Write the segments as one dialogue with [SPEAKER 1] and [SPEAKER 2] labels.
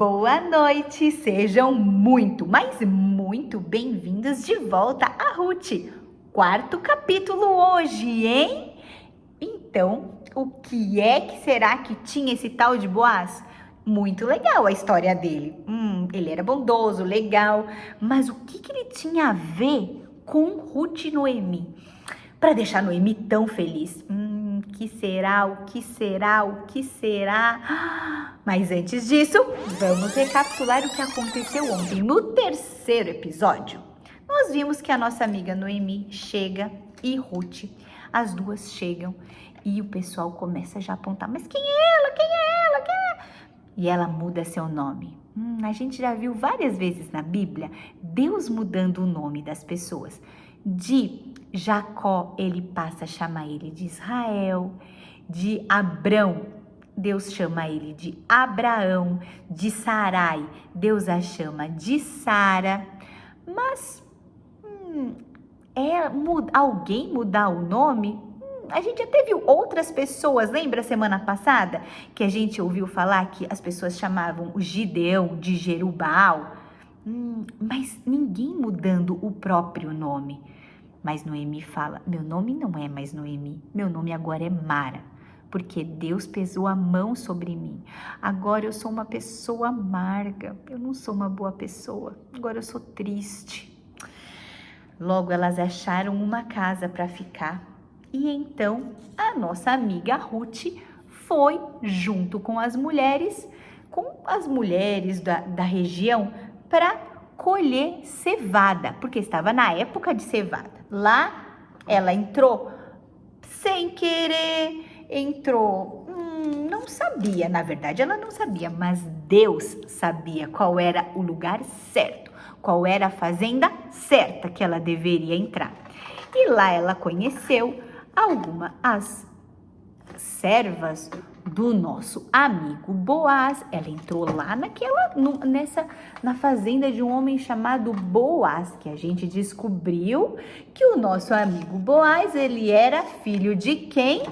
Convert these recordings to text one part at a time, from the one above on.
[SPEAKER 1] Boa noite, sejam muito, mas muito bem-vindos de volta a Ruth. Quarto capítulo hoje, hein? Então, o que é que será que tinha esse tal de Boaz? Muito legal a história dele. Ele era bondoso, legal, mas o que ele tinha a ver com Ruth e Noemi? Para deixar Noemi tão feliz. O que será? O que será? O que será? Mas antes disso, vamos recapitular o que aconteceu ontem. No terceiro episódio, nós vimos que a nossa amiga Noemi chega e Ruth, as duas chegam e o pessoal começa já a apontar, mas quem é ela? Quem é ela? Quem é? E ela muda seu nome. A gente já viu várias vezes na Bíblia Deus mudando o nome das pessoas. De Jacó, ele passa a chamar ele de Israel. De Abrão, Deus chama ele de Abraão. De Sarai, Deus a chama de Sara. Mas alguém mudar o nome? A gente até viu outras pessoas, lembra semana passada? Que a gente ouviu falar que as pessoas chamavam o Gideão de Jerubbaal. Mas ninguém mudando o próprio nome. Mas Noemi fala, meu nome não é mais Noemi, meu nome agora é Mara, porque Deus pesou a mão sobre mim. Agora eu sou uma pessoa amarga, eu não sou uma boa pessoa, agora eu sou triste. Logo elas acharam uma casa para ficar e então a nossa amiga Ruth foi junto com as mulheres da região para colher cevada, porque estava na época de cevada. Lá ela entrou sem querer, não sabia, na verdade ela não sabia, mas Deus sabia qual era o lugar certo, qual era a fazenda certa que ela deveria entrar. E lá ela conheceu as servas do nosso amigo Boaz. Ela entrou lá na fazenda de um homem chamado Boaz, que a gente descobriu que o nosso amigo Boaz, ele era filho de quem?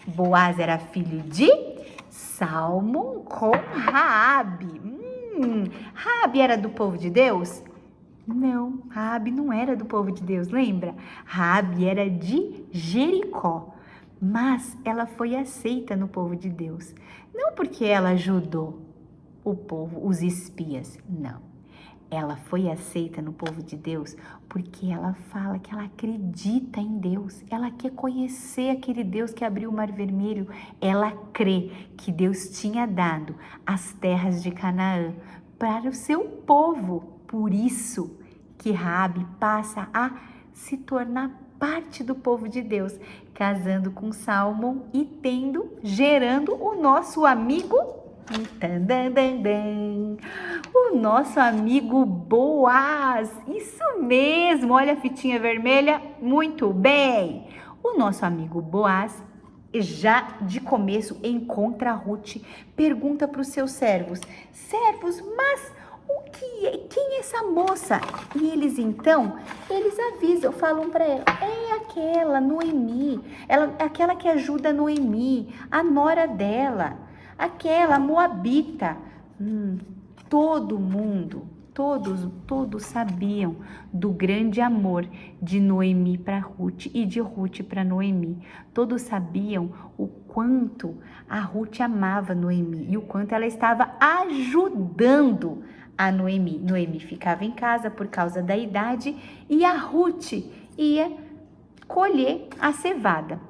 [SPEAKER 1] Boaz era filho de Salmão com Raabe. Raabe era do povo de Deus? Não, Raabe não era do povo de Deus, lembra? Raabe era de Jericó. Mas ela foi aceita no povo de Deus. Não porque ela ajudou o povo, os espias, não. Ela foi aceita no povo de Deus porque ela fala que ela acredita em Deus. Ela quer conhecer aquele Deus que abriu o Mar Vermelho. Ela crê que Deus tinha dado as terras de Canaã para o seu povo. Por isso que Raabe passa a se tornar parte do povo de Deus, casando com Salmão e gerando o nosso amigo, o nosso amigo Boaz. Isso mesmo, olha a fitinha vermelha, muito bem. O nosso amigo Boaz, já de começo, encontra a Ruth, pergunta para os seus servos, mas quem é essa moça? E eles avisam, falam para ela, é aquela Noemi, aquela que ajuda Noemi, a nora dela, aquela moabita. Todo mundo, todos sabiam do grande amor de Noemi para Ruth e de Ruth para Noemi. Todos sabiam o quanto a Ruth amava Noemi e o quanto ela estava ajudando a Noemi. Noemi ficava em casa por causa da idade e a Ruth ia colher a cevada.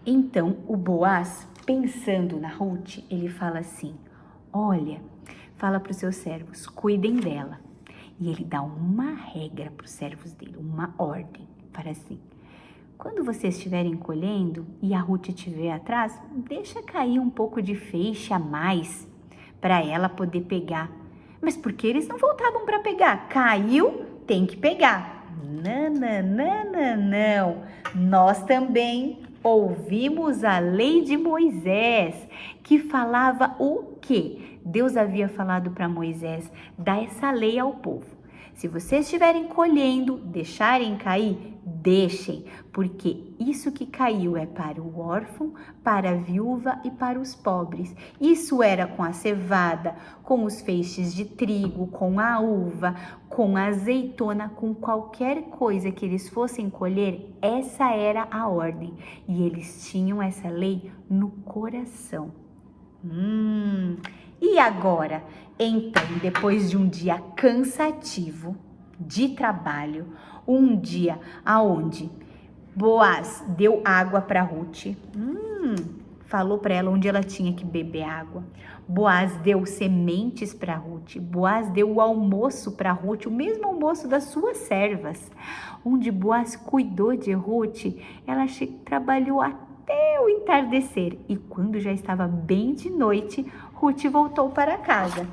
[SPEAKER 1] Então o Boaz, pensando na Ruth, ele fala assim, olha, fala para os seus servos, cuidem dela. E ele dá uma regra para os servos dele, uma ordem, para assim, quando vocês estiverem colhendo e a Ruth estiver atrás, deixa cair um pouco de feixe a mais para ela poder pegar. Mas por que eles não voltavam para pegar? Caiu, tem que pegar. Não. Nós também ouvimos a lei de Moisés, que falava o quê? Deus havia falado para Moisés, dá essa lei ao povo. Se vocês estiverem colhendo, deixarem cair, deixem, porque isso que caiu é para o órfão, para a viúva e para os pobres. Isso era com a cevada, com os feixes de trigo, com a uva, com a azeitona, com qualquer coisa que eles fossem colher, essa era a ordem. E eles tinham essa lei no coração. E agora? Então, depois de um dia cansativo de trabalho, um dia aonde Boaz deu água para Ruth, falou para ela onde ela tinha que beber água. Boaz deu sementes para Ruth. Boaz deu o almoço para Ruth, o mesmo almoço das suas servas. Onde Boaz cuidou de Ruth, ela trabalhou até o entardecer. E quando já estava bem de noite, Ruth voltou para casa.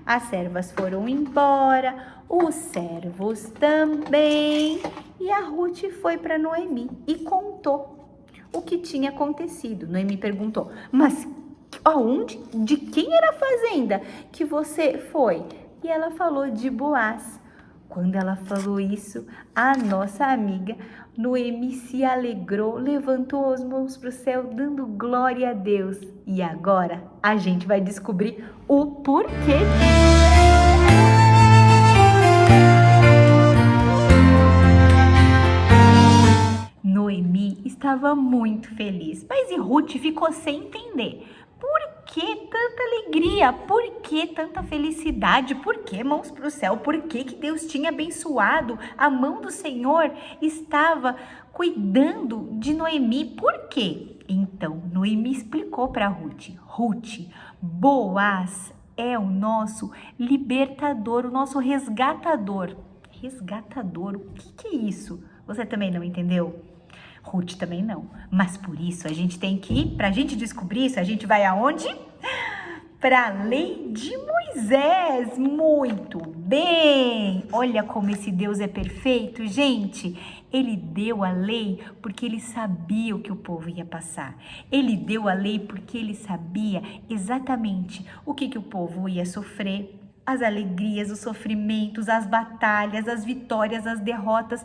[SPEAKER 1] As servas foram embora, os servos também. E a Ruth foi para Noemi e contou o que tinha acontecido. Noemi perguntou, mas aonde? De quem era a fazenda que você foi? E ela falou de Boaz. Quando ela falou isso, a nossa amiga Noemi se alegrou, levantou as mãos para o céu, dando glória a Deus. E agora a gente vai descobrir o porquê disso. Noemi estava muito feliz, mas Ruth ficou sem entender. Por que tanta alegria? Por que tanta felicidade? Por que mãos para o céu? Por que Deus tinha abençoado? A mão do Senhor estava cuidando de Noemi. Por quê? Então, Noemi explicou para Ruth. Ruth, Boaz é o nosso libertador, o nosso resgatador. Resgatador? O que é isso? Você também não entendeu? Ruth também não, mas por isso a gente tem que ir, para a gente descobrir isso, a gente vai aonde? Para a lei de Moisés. Muito bem! Olha como esse Deus é perfeito, gente. Ele deu a lei porque ele sabia o que o povo ia passar. Ele deu a lei porque ele sabia exatamente o que o povo ia sofrer, as alegrias, os sofrimentos, as batalhas, as vitórias, as derrotas.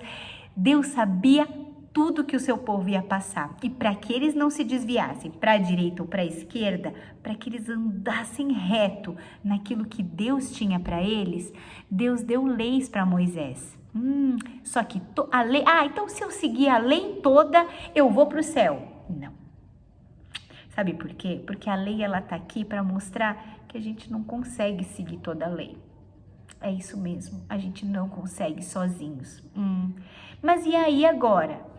[SPEAKER 1] Deus sabia tudo que o seu povo ia passar. E para que eles não se desviassem para a direita ou para a esquerda, para que eles andassem reto naquilo que Deus tinha para eles, Deus deu leis para Moisés. Só que a lei... então se eu seguir a lei toda, eu vou para o céu. Não. Sabe por quê? Porque a lei, ela tá aqui para mostrar que a gente não consegue seguir toda a lei. É isso mesmo, a gente não consegue sozinhos. Mas e aí agora?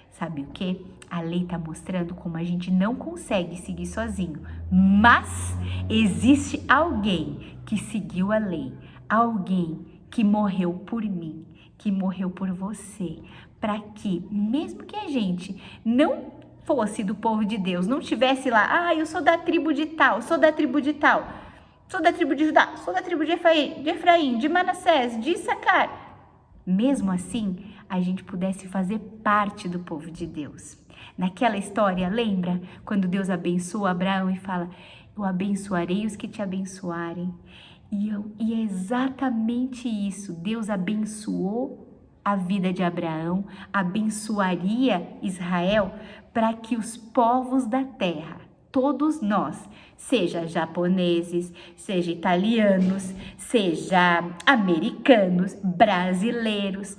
[SPEAKER 1] Sabe o que? A lei está mostrando como a gente não consegue seguir sozinho. Mas existe alguém que seguiu a lei. Alguém que morreu por mim, que morreu por você. Para que, mesmo que a gente não fosse do povo de Deus, não estivesse lá, eu sou da tribo de tal, sou da tribo de tal, sou da tribo de Judá, sou da tribo de Efraim, de Manassés, de Issacar. Mesmo assim, a gente pudesse fazer parte do povo de Deus. Naquela história, lembra? Quando Deus abençoa Abraão e fala, eu abençoarei os que te abençoarem. E é exatamente isso. Deus abençoou a vida de Abraão, abençoaria Israel para que os povos da terra, todos nós, seja japoneses, seja italianos, seja americanos, brasileiros,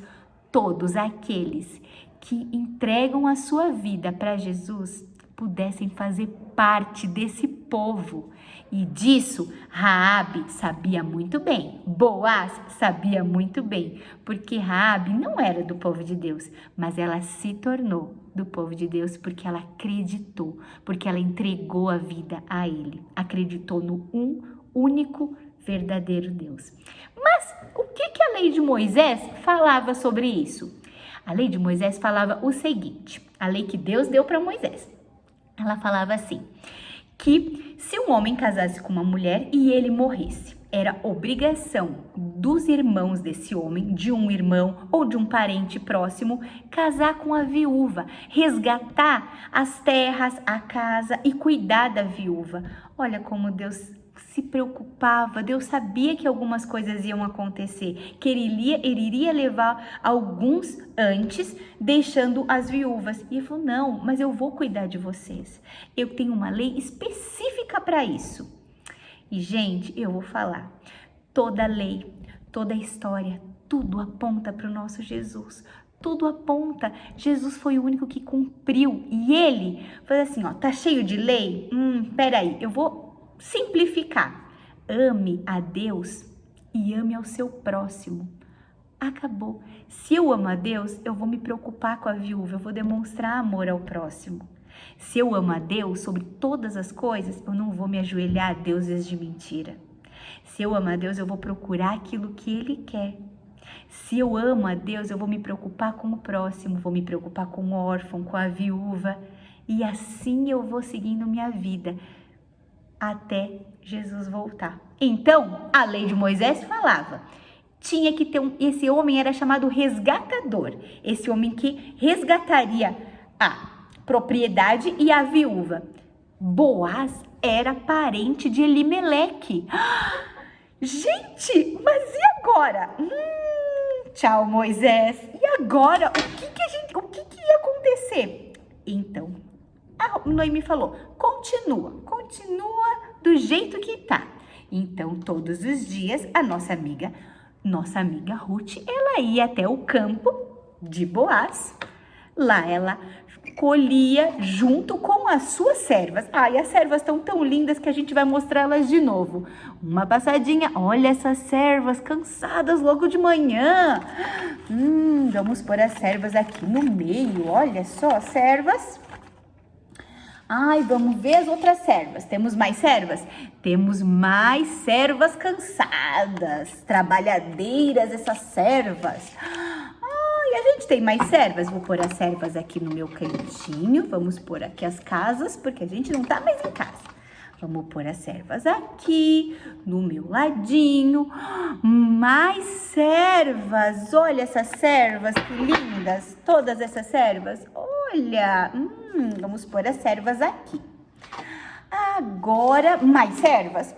[SPEAKER 1] todos aqueles que entregam a sua vida para Jesus pudessem fazer parte desse povo. E disso Raabe sabia muito bem, Boaz sabia muito bem, porque Raabe não era do povo de Deus, mas ela se tornou do povo de Deus porque ela acreditou, porque ela entregou a vida a ele, acreditou no único verdadeiro Deus. Mas o que a lei de Moisés falava sobre isso? A lei de Moisés falava o seguinte, a lei que Deus deu para Moisés. Ela falava assim, que se um homem casasse com uma mulher e ele morresse, era obrigação dos irmãos desse homem, de um irmão ou de um parente próximo, casar com a viúva, resgatar as terras, a casa e cuidar da viúva. Olha como Deus se preocupava, Deus sabia que algumas coisas iam acontecer, que ele iria levar alguns antes, deixando as viúvas. E ele falou, não, mas eu vou cuidar de vocês. Eu tenho uma lei específica para isso. E, gente, eu vou falar, toda lei, toda história, tudo aponta para o nosso Jesus. Tudo aponta, Jesus foi o único que cumpriu. E ele faz assim, ó, tá cheio de lei? Peraí, eu vou simplificar. Ame a Deus e ame ao seu próximo. Acabou. Se eu amo a Deus, eu vou me preocupar com a viúva, eu vou demonstrar amor ao próximo. Se eu amo a Deus sobre todas as coisas, eu não vou me ajoelhar a deuses de mentira. Se eu amo a Deus, eu vou procurar aquilo que Ele quer. Se eu amo a Deus, eu vou me preocupar com o próximo, vou me preocupar com o órfão, com a viúva. E assim eu vou seguindo minha vida até Jesus voltar. Então, a lei de Moisés falava, tinha que ter esse homem era chamado resgatador. Esse homem que resgataria a propriedade e a viúva. Boaz era parente de Elimeleque. Gente, mas e agora? Tchau, Moisés. E agora? O que ia acontecer? Então, a Noemi falou, continua do jeito que tá. Então, todos os dias, a nossa amiga Ruth, ela ia até o campo de Boaz. Lá ela colhia junto com as suas servas. E as servas estão tão lindas que a gente vai mostrá-las de novo. Uma passadinha. Olha essas servas cansadas logo de manhã. Vamos pôr as servas aqui no meio. Olha só, as servas. Vamos ver as outras servas. Temos mais servas? Temos mais servas cansadas, trabalhadeiras, essas servas. E a gente tem mais servas? Vou pôr as servas aqui no meu cantinho. Vamos pôr aqui as casas, porque a gente não tá mais em casa. Vamos pôr as servas aqui, no meu ladinho. Mais servas. Olha essas servas, que lindas. Todas essas servas. Olha. Vamos pôr as servas aqui. Agora, mais servas?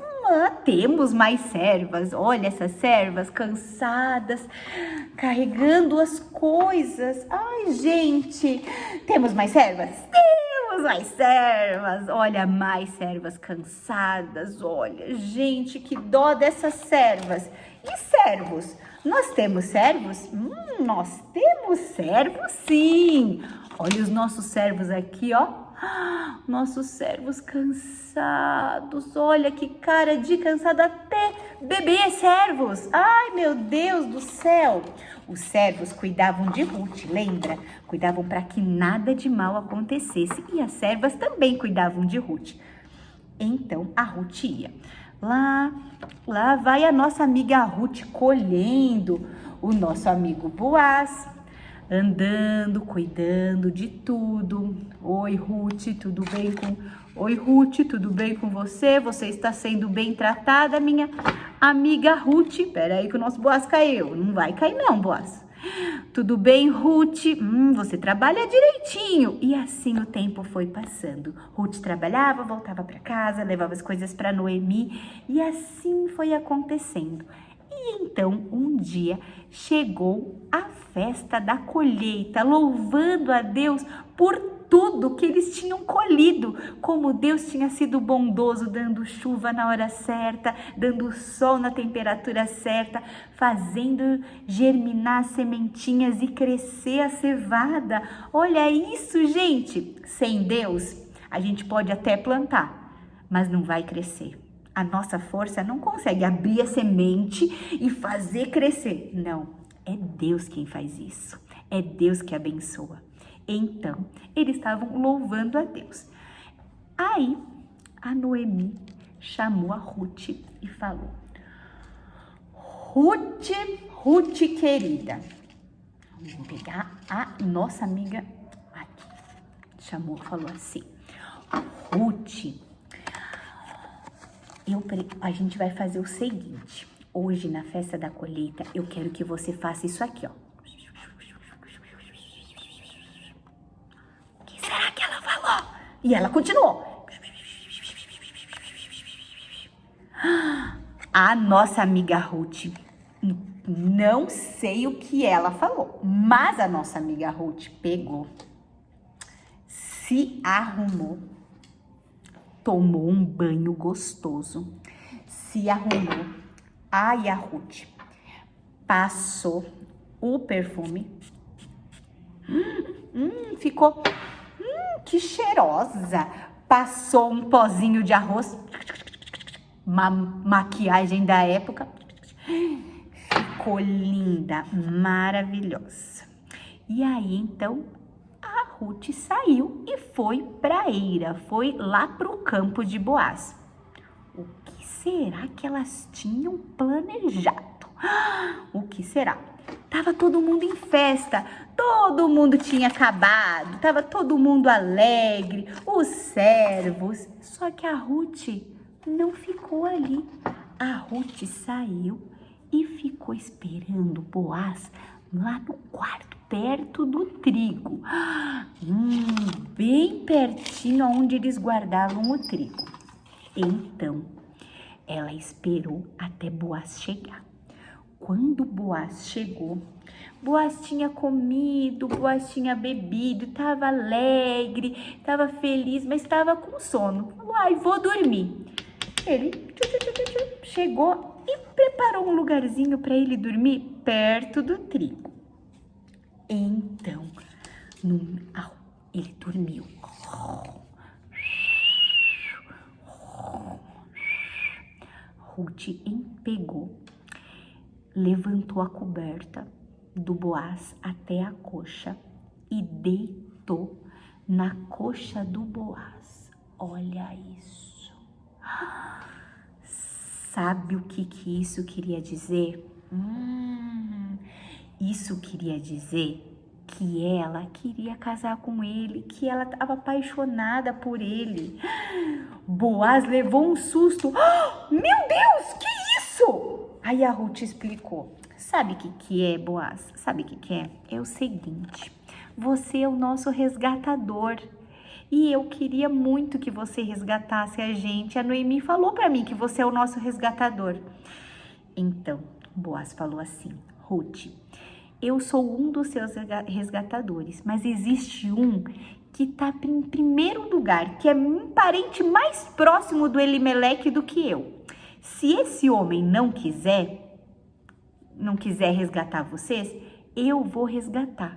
[SPEAKER 1] Temos mais servas. Olha essas servas cansadas, carregando as coisas. Gente, temos mais servas? Temos mais servas. Olha, mais servas cansadas. Olha, gente, que dó dessas servas. E servos? Nós temos servos? Nós temos servos, sim. Olha os nossos servos aqui, ó. Nossos servos cansados. Olha que cara de cansado, até bebê é servos. Ai, meu Deus do céu. Os servos cuidavam de Ruth, lembra? Cuidavam para que nada de mal acontecesse. E as servas também cuidavam de Ruth. Então, a Ruth ia. Lá vai a nossa amiga Ruth colhendo o nosso amigo Boaz, andando, cuidando de tudo. Oi, Ruth, tudo bem com você? Você está sendo bem tratada, minha amiga Ruth? Peraí que o nosso Boaz caiu. Não vai cair não, Boaz. Tudo bem, Ruth? Você trabalha direitinho. E assim o tempo foi passando. Ruth trabalhava, voltava para casa, levava as coisas para Noemi. E assim foi acontecendo. E então, um dia, chegou a festa da colheita, louvando a Deus por tudo que eles tinham colhido, como Deus tinha sido bondoso, dando chuva na hora certa, dando sol na temperatura certa, fazendo germinar as sementinhas e crescer a cevada. Olha isso, gente! Sem Deus, a gente pode até plantar, mas não vai crescer. A nossa força não consegue abrir a semente e fazer crescer. Não, é Deus quem faz isso. É Deus que abençoa. Então, eles estavam louvando a Deus. Aí, a Noemi chamou a Ruth e falou: Ruth querida, vamos pegar a nossa amiga aqui. Falou assim: Ruth, a gente vai fazer o seguinte. Hoje, na festa da colheita, eu quero que você faça isso aqui, ó. O que será que ela falou? E ela continuou. A nossa amiga Ruth, não sei o que ela falou, mas a nossa amiga Ruth pegou, se arrumou, tomou um banho gostoso, se arrumou. Ai, a Ruth passou o perfume, ficou, que cheirosa. Passou um pozinho de arroz, maquiagem da época, ficou linda, maravilhosa. E aí, então, a Ruth saiu e foi pra Eira, foi lá pro campo de Boaz. O que será que elas tinham planejado? O que será? Tava todo mundo em festa, todo mundo tinha acabado, tava todo mundo alegre, os servos. Só que a Ruth não ficou ali. A Ruth saiu e ficou esperando Boaz lá no quarto, perto do trigo. Bem pertinho onde eles guardavam o trigo. Então, ela esperou até Boaz chegar. Quando Boaz chegou, Boaz tinha comido, Boaz tinha bebido, estava alegre, estava feliz, mas estava com sono. Falou, ai, vou dormir. Ele chegou e preparou um lugarzinho para ele dormir perto do trigo. Então, ele dormiu. Ruth pegou, levantou a coberta do Boaz até a coxa e deitou na coxa do Boaz. Olha isso. Sabe o que isso queria dizer? Isso queria dizer que ela queria casar com ele, que ela estava apaixonada por ele. Boaz levou um susto. Meu Deus, que isso? Aí a Ruth explicou. Sabe o que é, Boaz? Sabe o que é? É o seguinte, você é o nosso resgatador. E eu queria muito que você resgatasse a gente. A Noemi falou para mim que você é o nosso resgatador. Então, Boaz falou assim, Ruth, eu sou um dos seus resgatadores, mas existe um que está em primeiro lugar, que é um parente mais próximo do Elimeleque do que eu. Se esse homem não quiser resgatar vocês, eu vou resgatar.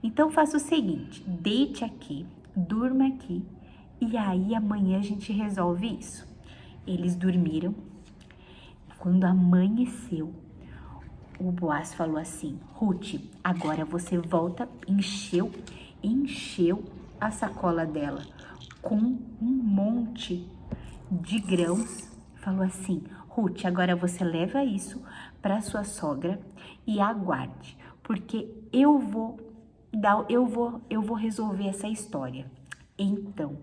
[SPEAKER 1] Então faça o seguinte, deite aqui, durma aqui e aí amanhã a gente resolve isso. Eles dormiram. Quando amanheceu, o Boaz falou assim, Ruth, agora você volta, encheu a sacola dela com um monte de grãos. Falou assim, Ruth, agora você leva isso para sua sogra e aguarde, porque eu vou resolver essa história. Então,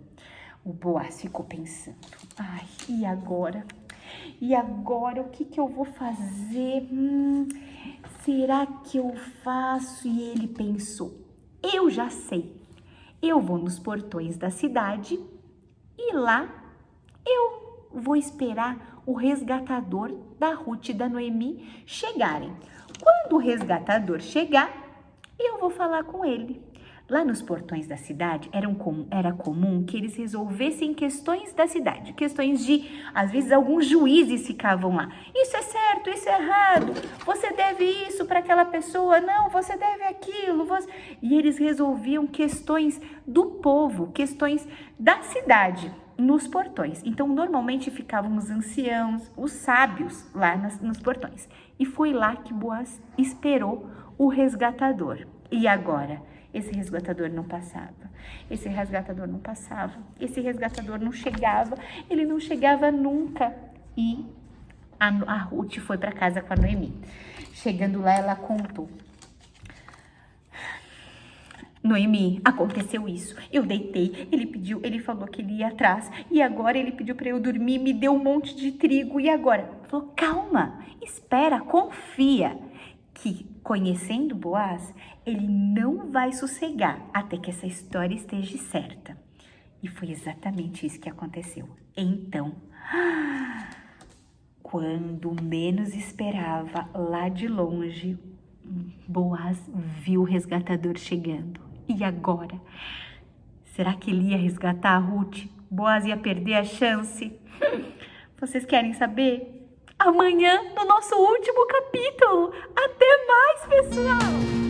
[SPEAKER 1] o Boaz ficou pensando, ai, e agora? E agora, o que eu vou fazer? Será que eu faço? E ele pensou, eu já sei, eu vou nos portões da cidade e lá eu vou esperar o resgatador da Ruth e da Noemi chegarem. Quando o resgatador chegar, eu vou falar com ele. Lá nos portões da cidade, era comum que eles resolvessem questões da cidade. Questões de, às vezes, alguns juízes ficavam lá. Isso é certo, isso é errado. Você deve isso para aquela pessoa. Não, você deve aquilo. E eles resolviam questões do povo, questões da cidade nos portões. Então, normalmente ficavam os anciãos, os sábios lá nos portões. E foi lá que Boaz esperou o resgatador. E agora? Esse resgatador não passava, esse resgatador não passava, esse resgatador não chegava, ele não chegava nunca. E a Ruth foi para casa com a Noemi. Chegando lá, ela contou. Noemi, aconteceu isso, eu deitei, ele falou que ele ia atrás, e agora ele pediu para eu dormir, me deu um monte de trigo, e agora? Falou, calma, espera, confia, que conhecendo Boaz, ele não vai sossegar até que essa história esteja certa. E foi exatamente isso que aconteceu. Então, Quando menos esperava, lá de longe, Boaz viu o resgatador chegando. E agora? Será que ele ia resgatar a Ruth? Boaz ia perder a chance? Vocês querem saber? Amanhã, no nosso último capítulo. Até mais, pessoal!